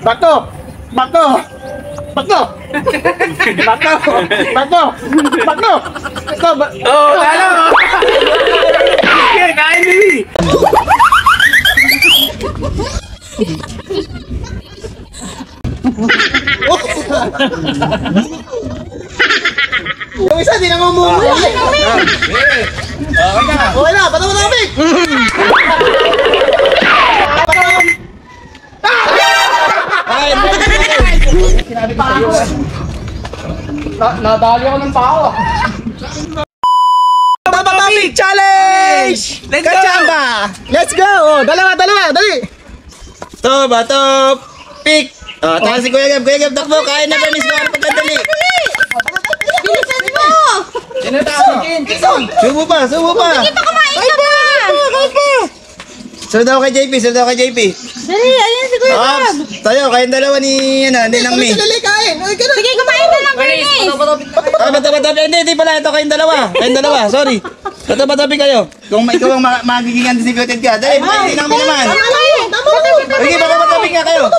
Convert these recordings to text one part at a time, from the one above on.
Bato! Bato! Bato! Bato! Bato! Bato! Oh, lalo! Okay, kain din eh! Yung isa, di na mamumuhay. Okay na! Okay na, bato mo na kami! Ay, sinabi ko sa'yo. Nadali ako ng pao. Topic challenge! Let's go! Kachamba! Let's go! Oh, dalawa, dali! To, bato, pick! Oh, tahan si Kuya Gab, takbo, kain na Bernice, mga pagkadali! Bilisan mo! Sino tayo? Subo pa! Sige pa, kumain ka pa! Sunod ako kay JP, Dali, ayun si Kuya Gab. Tayo, kayong dalawa ni, ni Nang Mi. Sige, kumain ka lang, Bernice. Bato, hindi pala, ito kayong dalawa, sorry. Bato, kayo. Kung ikaw ang magiging undisputed ka, dali, hindi Nang Mi naman. Sige, bato, nga kayo.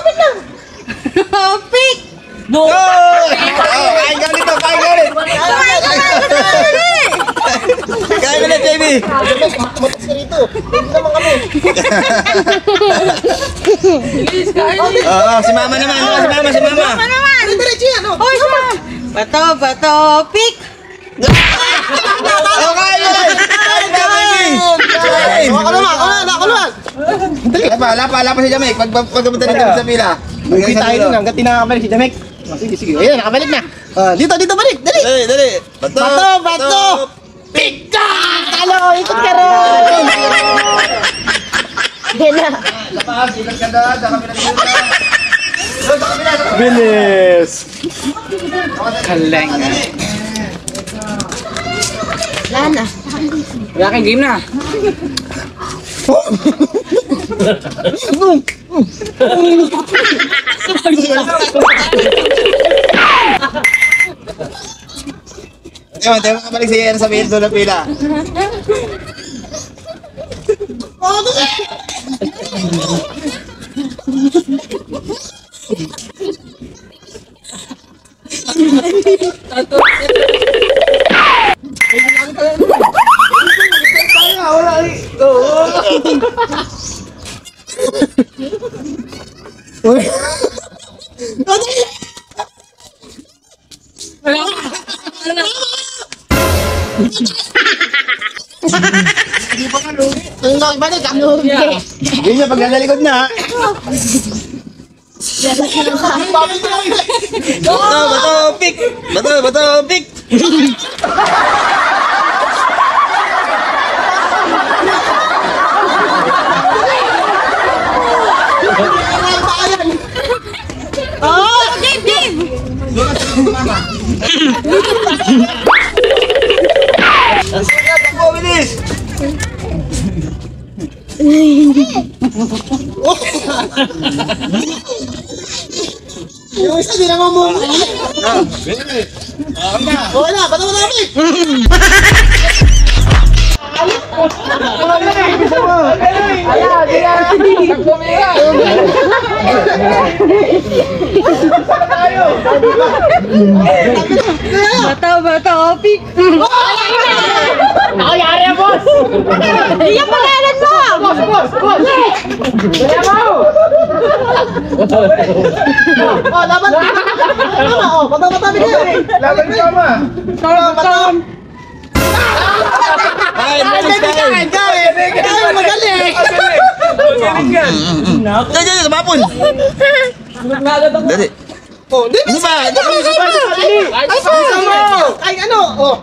Pick! No! Kain galit. Kain ulit, JB. Matas ka rito. Hindi naman kami. Oo, si Mama naman. Si Mama. Diretso yan, oh. Hoy, bato, pick! Oh, kain ulit. Kain. Ako naman. Lapa si Jamek. Pagkapunta dito sa pila. Lugi tayo dun hanggang tinakabalik si Jamek. Sige. Ayun, nakabalik na. Dito balik. Dali. Bato. Pika! Talo, ikot ka ron! Yan na. Bilis! Kalenga. Wala na. Yakin game na. Tayo makabalik si Ian sa pinto na pila. Ganyan, pag nalalikod na. Bato, pick! Oh, game! Takbo, bilis! Yung isa, di na mamumuhay. Okay na, bato mo na kami! Bato, pick! Ako yari yan, boss! Iyan pangalan mo! Boss! Kaya mo! Oh, laban! Tama, oh, bato-batabi kayo! Laban ka, Bato! Kain! Magaling! Dali, tumapon! Dali! Oh, di ba? Ay, ano? Oh.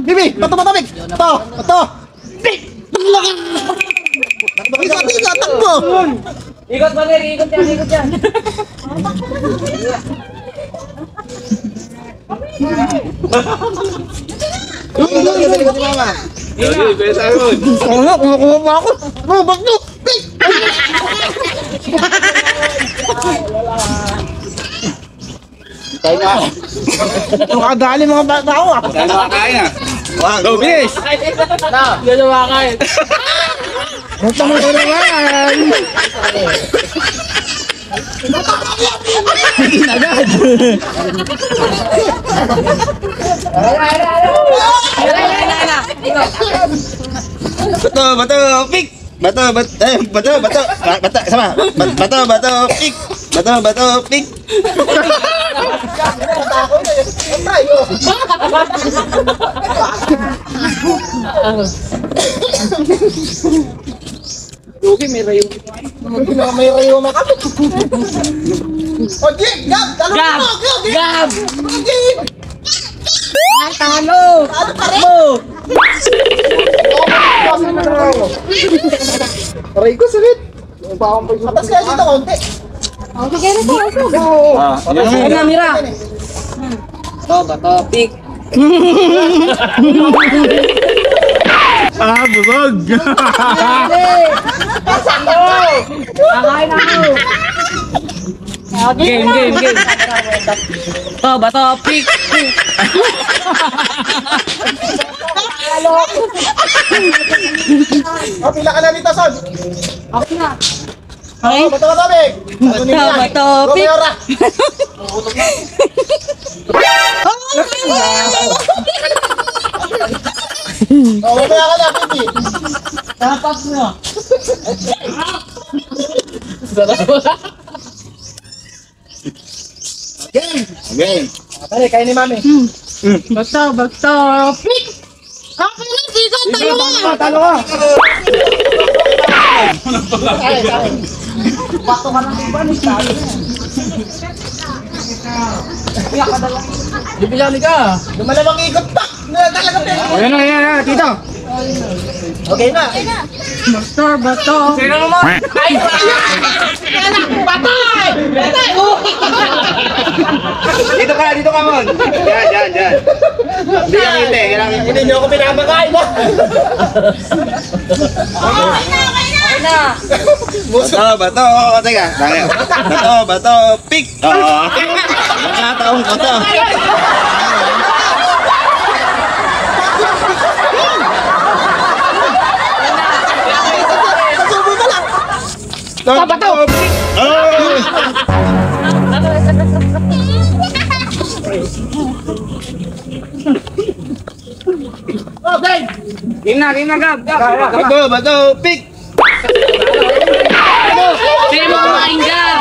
Bibi, bato-batabig. Bato. Takbo. Ikot ba rin? Ikot yan. Kumukuha pa ako. Bato. Tayo na. Nakadali mga bata ko ah. Kaya nakakain ah. Go, bilis! Hindi na makakain. Tama ko naman. Sige na agad. Bato, pick! Bato, sama. Bato, pick! Bato, pick! Lugi, may rayo. May rayo makapit. O, Jig! Gab! Gab! Gab! Jig! Talo! Mo! Aray ko, sakit. Atas kaya dito konti. Okay na siya. Ayun na, Mira. Bato, pick. Busog. Kakain ako. Game. Bato, pick. O, pila ka na dito, Son. Okay na. Okay. Bato, Big. Bato, pick. O, mamaya ka na, Pipi. Tapas mo. Okay. Pare, kain ni Mami. Bato, pick. Okay na, dito, dalawa. Talo ka. Ay. Bato ka ng iba ni Talo. Bibili ka. Lumalawang ikot pa. Talaga, Pipi. Ayan na, tito. Okay na. Bato. Sino naman? Ay! Patay! Patay! Dito ka, Mon. Yan. Hindi ka ngiti. Hindi niyo ako pinapakain na. Okay na. Bato. Teka. Bato. Pick. Nakataong ko to. Bato. Okay. Game na, Gab. Bato. Pick. Sino mo kumain dyan?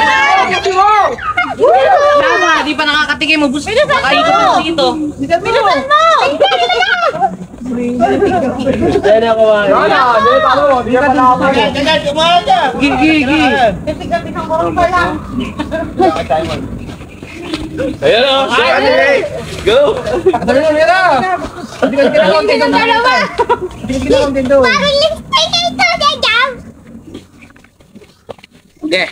Tama, di pa nakakatikim mo. Nakaikot mo dito. Bilisan mo! Dahil ako Gigi. Titig-titig ang kurong pa lang. Ayan o. Go. Dali na, Mira. Bilisan ang dalawa. Parang lipstick ito, Jam. Okay.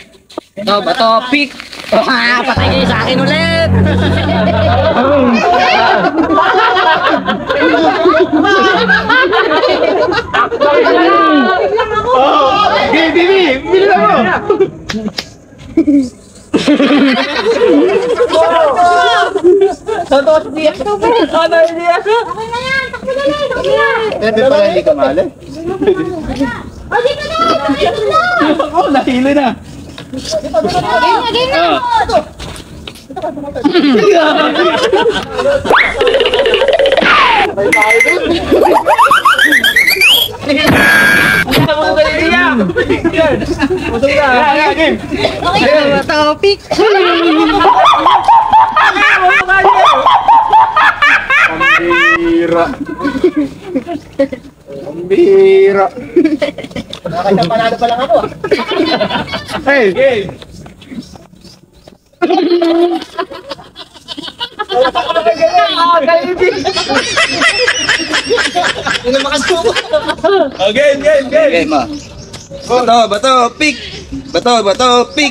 Ito, bato, pick. Patay kayo sa akin ulit. Bibi, bilisan mo. Toto, siya. Okay na yan, takbo na lang. Bebe pala hindi ka mali. O, dito na! Dito na! Oh, nahilo na. Game na! Topic! Bira. Nakakita panalo pa lang ako. Hey. Hindi makasuko. Game. Game ah. Bato, pick. Bato, pick.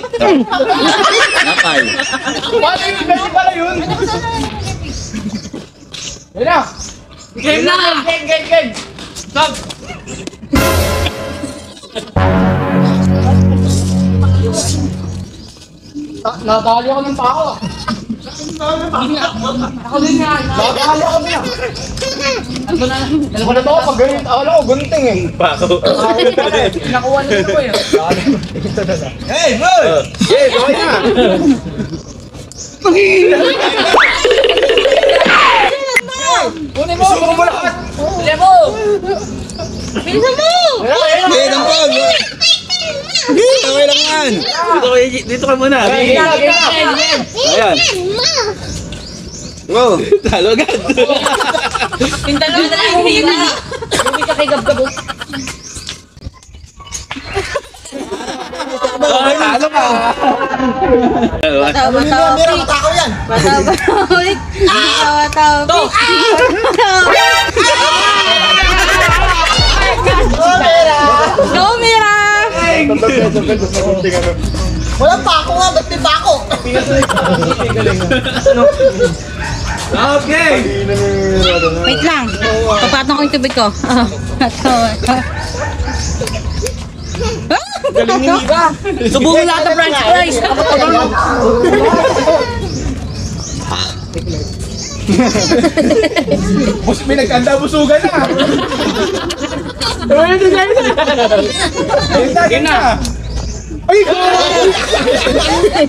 Nakay. Paano pala yun? Game na. Game. Stop. Nadali ako ng tao. Ako din nga. Nadali ako din. Ano na to? Pag ganun, akala ko gunting eh. Pako. Nakuha na ito eh. Hey, boy! Yes, okay na. Kunin mo! Gusto mo lahat! Kunin mo! Bilisan mo! Hindi, tampag! Okay lang yan! Dito ka muna. Ayan. Wow, talo agad. Yung dalawa na lang hina. Hindi ka kay Gab-Gabo. Talo ka. Bataw, Mira, matakaw yan. bataw, ulit. Bataw, To! Go, Mira! Walang pako nga, ba't may pako? Okay! Wait lang. Papatong ko yung tubig ko. Galing ni Mika. Subukan lahat ng french fries. Bus, may nagkanda, busugan na. Ayun na. Ay!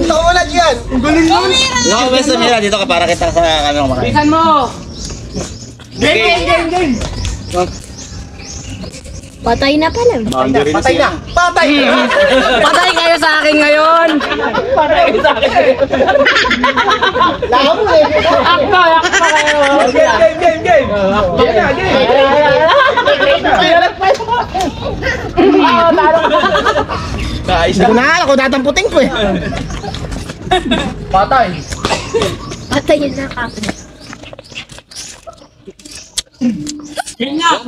Tawa na dyan. Ang galing nun. No, best na Mira, dito ka para kita sa ano makain. Bilisan mo! Game. Patay na pala. Patay na. Patay na. Patay kayo sa akin ngayon! Lakaw mo eh. Game. Hindi ko na, ako datamputin ko eh. Patay. Patay na ka.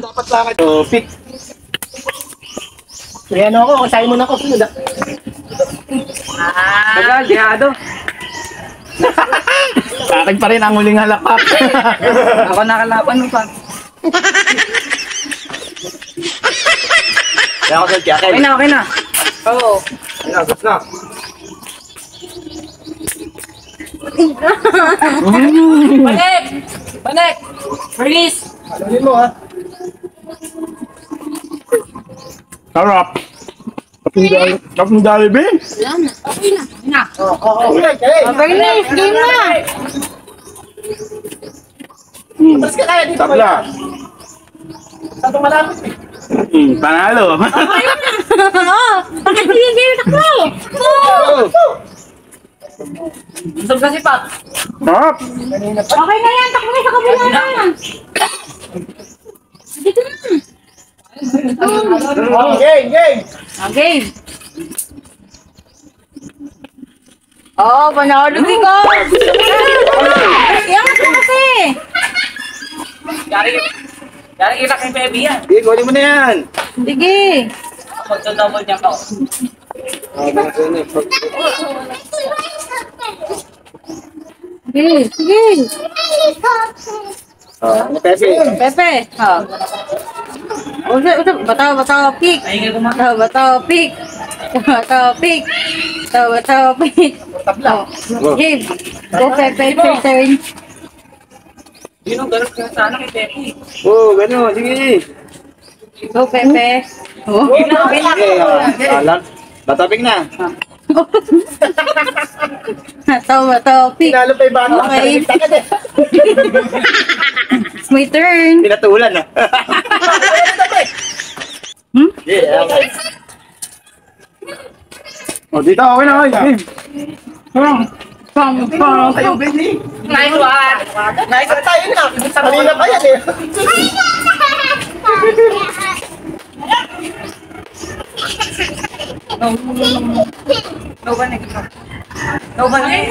Dapat lakad. Oh, pick. Ayan ako, kasayin mo na ako. Tagal, dihado. Sa akin pa rin ang huling halapak. Ako nakalaban mo pa. Kaya ako sa tiyakin. Okay na. Oo. Agos na. Panik! Release! Alunin mo ha. Sarap. Kapong Jollibee. Wala na. Okay na. Na. Okay. Bernice, game na. Tapos ka kaya dito. Tabla. Sa itong malapit eh. Panalo. Oo. Bakit hindi game na ko? Busog kasi pa. Sarap. Okay na yan. Takbo na sa kabila na. Dito na. Game. Okay. Oo, panalo din ko. Yan ka kasi. Yari kita kay baby yan. Sige, gawin mo na yan. Sige. Magdodouble niya ko. Sige. Pepe. Pepe. Bataw, pick. Ay, nga Bataw, pick. Game. Go, Pepe. It's your turn. Yun ang ganun ka sana kay Pepe. Oh, gano'n. Sige. Go, Pepe. Oh. Alam. Batapik na. Bataw, pick. Pinalo pa yung bata. Okay. It's my turn. Pinatulan na. Yeah, okay. O, dito okay na kayo. Game. Tayo, baby. Nice one. Nice na tayo na. Kanina pa yan eh. No banik. No banik.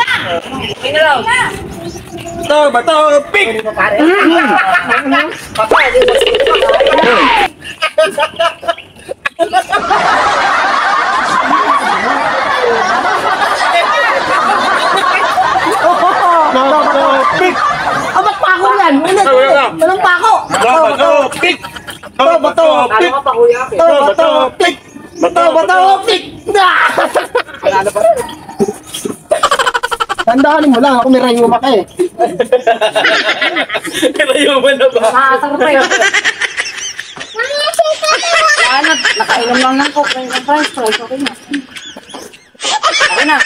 Okay na raw. Bato, pick! Pick! Ba't pako yan? Walang pako! Bato, pick! Bato, pick! Bato, pick! Tandaan mo lang, ako may rayuma ka eh. Kaya mo na ba? Nakakasarap pa yun. Ano, nakainom lang ng coke, ng french fries, okay na. Okay na.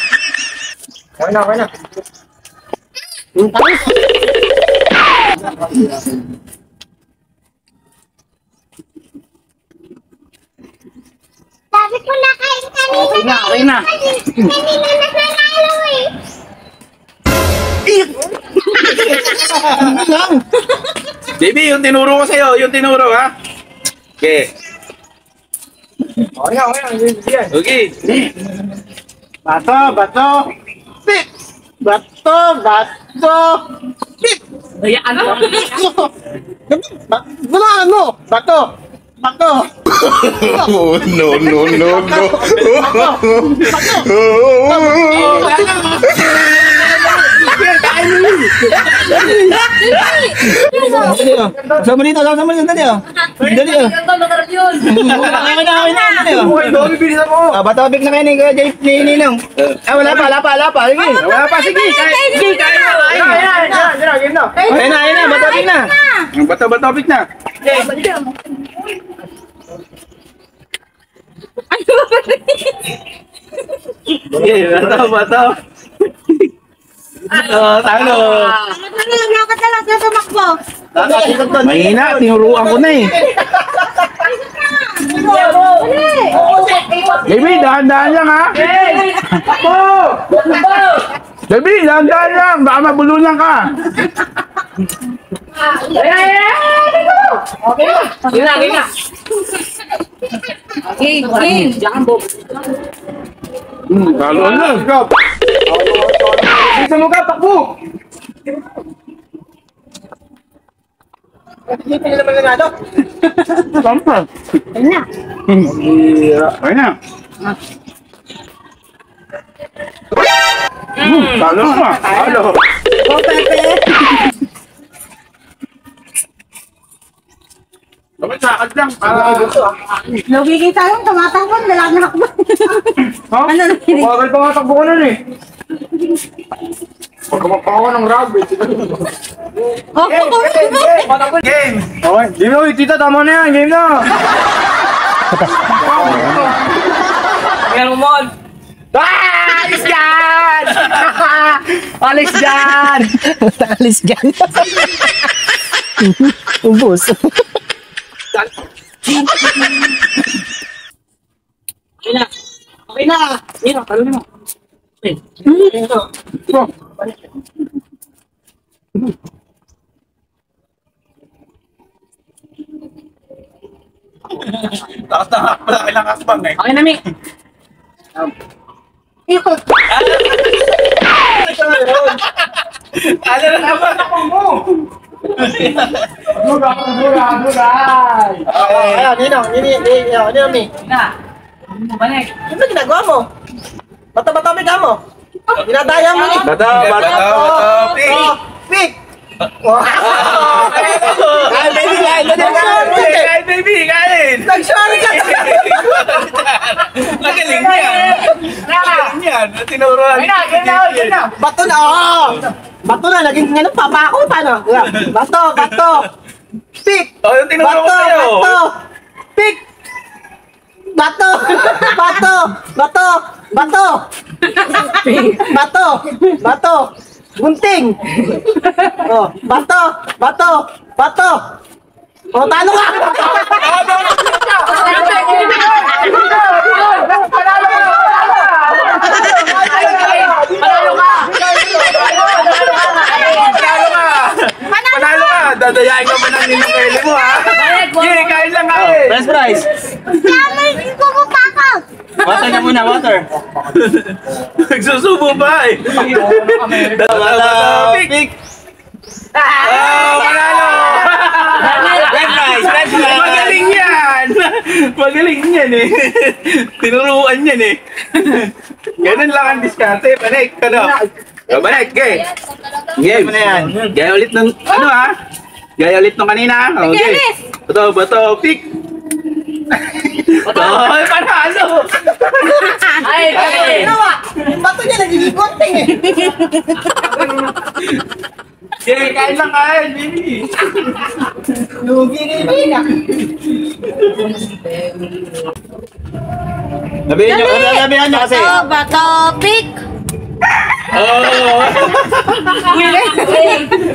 Okay na. Sabi ko na kain kanina. Okay na, okay na. Kanina naglalaro eh. Ano lang? Baby, yung tinuro ko sa'yo, yung tinuro ha? Okay. Okay na. Okay. Bato. Pip! Bato. Pip! Ay, ano? Wala ano? Bato. Oh, no. Sama dito, dali oh. Dali oh. Okay na, dali oh. Bato, big na kayo ni Ninong. Wala pa. Sige. Wala pa, sige. Sige, kaya na. Ayun na, bato, big na. Bato-bato na. Okay, bato. Talo. Lakad na lang sa tumakbo. Mahina, tinuruan ko na eh. Baby, dahan-dahan lang ha. Baby, dahan-dahan lang. Baka mabulunan ka. Okay na. Okay. Diyan, Bob. Talo na. Bisa mo ka, takbo! Hindi pa nila mananalo. Sampa. Ayun na. Ayun na. Talo ka. Talo. Oh, Pepe! Dapat sakad lang. Para... Lugigit tayo, tumatakbo, lalaki. Ha? Ano na yun? Bakit pa nga takbo ko nun eh? Huwag ka magpakawa ng rabbit. Game! Okay. Game na, tita, tama na yan. Game na. Meron mo. Alis dyan! Alis dyan! Alis dyan. Ubus. Okay na. Mira, talunin mo. Okay. Takas na nga pala kailang kasbang eh. Okay na, Mi. Talo na naman ako mo. Ayan, Ninong, Mi. Na. Balik. Ano ba ginagawa mo? Bato, bigyan mo. Dinadaya mo ni. Bato, pick. Pick! Wow! Kain, baby, kain. Kain, baby, kain. Nag-sorry ka. Magaling yan. Magaling yan. Tinuruan. Bato na, Bato na, naging ano, papa ako, paano? Bato. Pick! Oh, yung tinuro ko sa'yo. Pick! Bato! Gunting! Oh, bato! Oh, talo ka! Panalo ka. Dadayain ka man ang ninakele mo ha. Sige, kain lang kain. French fries! Tama, kukupa ko. Water na muna, water! Nagsusubo pa eh. Pick. Panalo. French fries! Magaling yan eh. Tinuruan yan eh. Ganun lang ang diskarte. Panik, ano? Balik, okay. Game. Ano na yan? Gaya ulit ng, ano ha? Gaya ulit ng kanina. Okay. Bato, pick. Ay, panalo! Ay, okay. Bato niya, nagigikot eh! kain eh. Okay, kain lang kain, baby. Lugi rin na. Sabihin nyo kasi. Bato, bato, pick. Oh!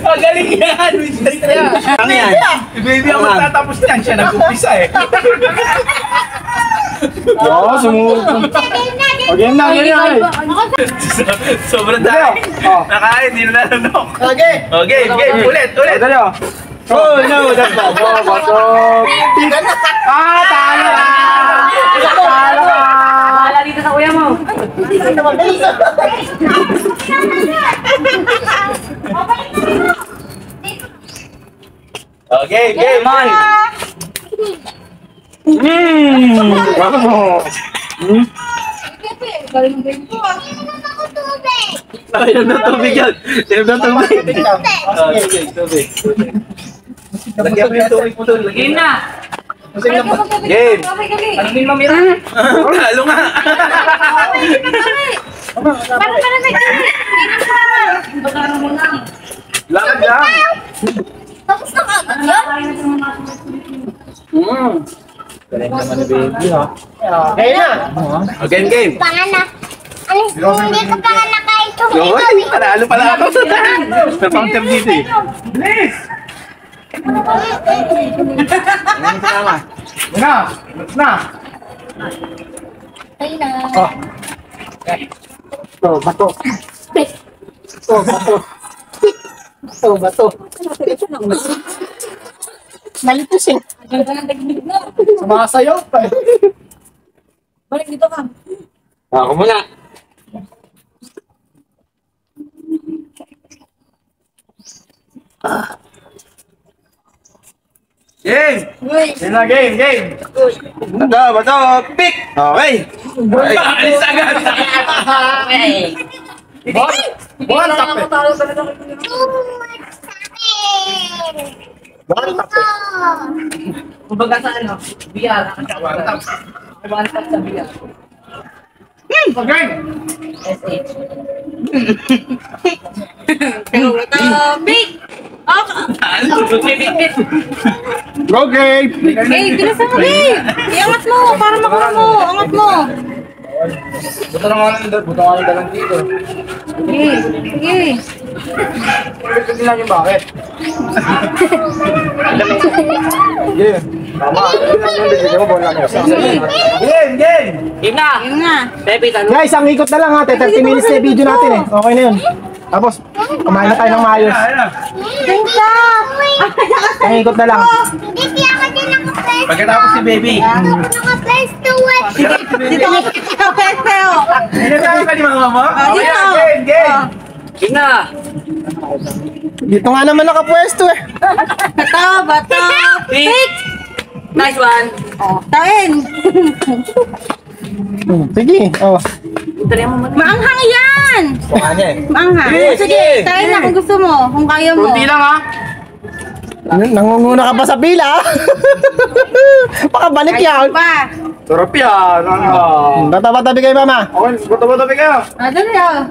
Magaling yan! Galing yan! Ano yan? Si baby ang magtatapos niyan, siya nag-umpisa eh. Oo, sumulong. Okay na, ganyan. Sobrang dami. Nakain, hindi na nanunok. Okay. Okay, game, ulit. Dali oh. Oh, no, that's not. Bato. Ah, talo ka. Talo ka. Bahala dito sa kuya mo. Okay, game, man. Wow. Ay, inom ng tubig yan. Inom ng tubig. Okay, tubig. Lagyan mo yung tubig mo doon. Game na. Game. Ano mo mira? Talo nga. Parang nagkakit. Pagkano mo lang. Lakad lang. Tapos na kagad yun? Galing naman ni baby, ha? Okay na. Again, game. Panganak. Alis mo, hindi ka panganak kahit Hoy, panalo pala ako sa tahan. Sa counter dito eh. Bilis! Na! Ay na. Oh. Oh, bato. Oh, bato. Oh, bato. Malitis eh. Ganda ng technique mo. Sumasayaw pa eh. Balik dito ka. Ako muna. Game! Yun na, game! Bato, pick! Okay! Alis agad! Buwan tap eh. Buwan tap eh. Kumbaga sa ano? Biyar. One tap sa biyar. Okay. SH. Big! Go game. Eh, bilisan mo, Big! Iangat mo, para makuha mo. Angat mo. Buto nga ng dalang dito. Sige, sige. Pwede lang yung bakit. Yeah. Tama. Hindi mo bola mo. Game! Game na! Yun nga. Pepe, tanong. Guys, ang ikot na lang ha. 30 minutes na yung video natin eh. Okay na yun. Tapos, kumain na tayo ng maayos. Ganda! Ang ikot na lang. Hindi ako din naka-place. Pagkatapos si baby. Naka-place to it. Dito ka pwede o. Inagawa ka ni mama mo? Okay na, game! Game na! Dito nga naman nakapwesto eh. Bato, bato. Pick! Nice one! Oh, tain. Sige. Oh. Tarihan mo muna. Maanghang yan! Kuha niya eh. Maanghang. Sige, Sige, sige. tain na kung gusto mo. Kung kaya mo. Kunti lang ha. Nangunguna ka pa sa pila. Baka balik yan. Pa. Sarap yan. Bata-bata bigay mama. Okay, bato-bato kayo. Ah, dali ah.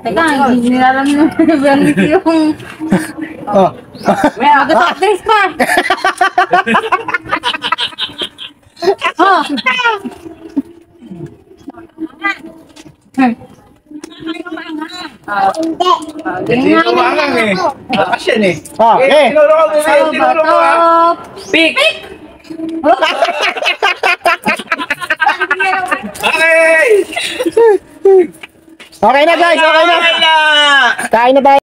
Teka, hindi nilalam yung yung... Oh. May ako. Mag-dress pa. Oh. Hindi ko maangang eh. Lakas yan eh. Okay. Tinuro ko, baby. Tinuro ko ha. Pick! Okay! Okay na guys, okay na. Okay na! Kain na tayo.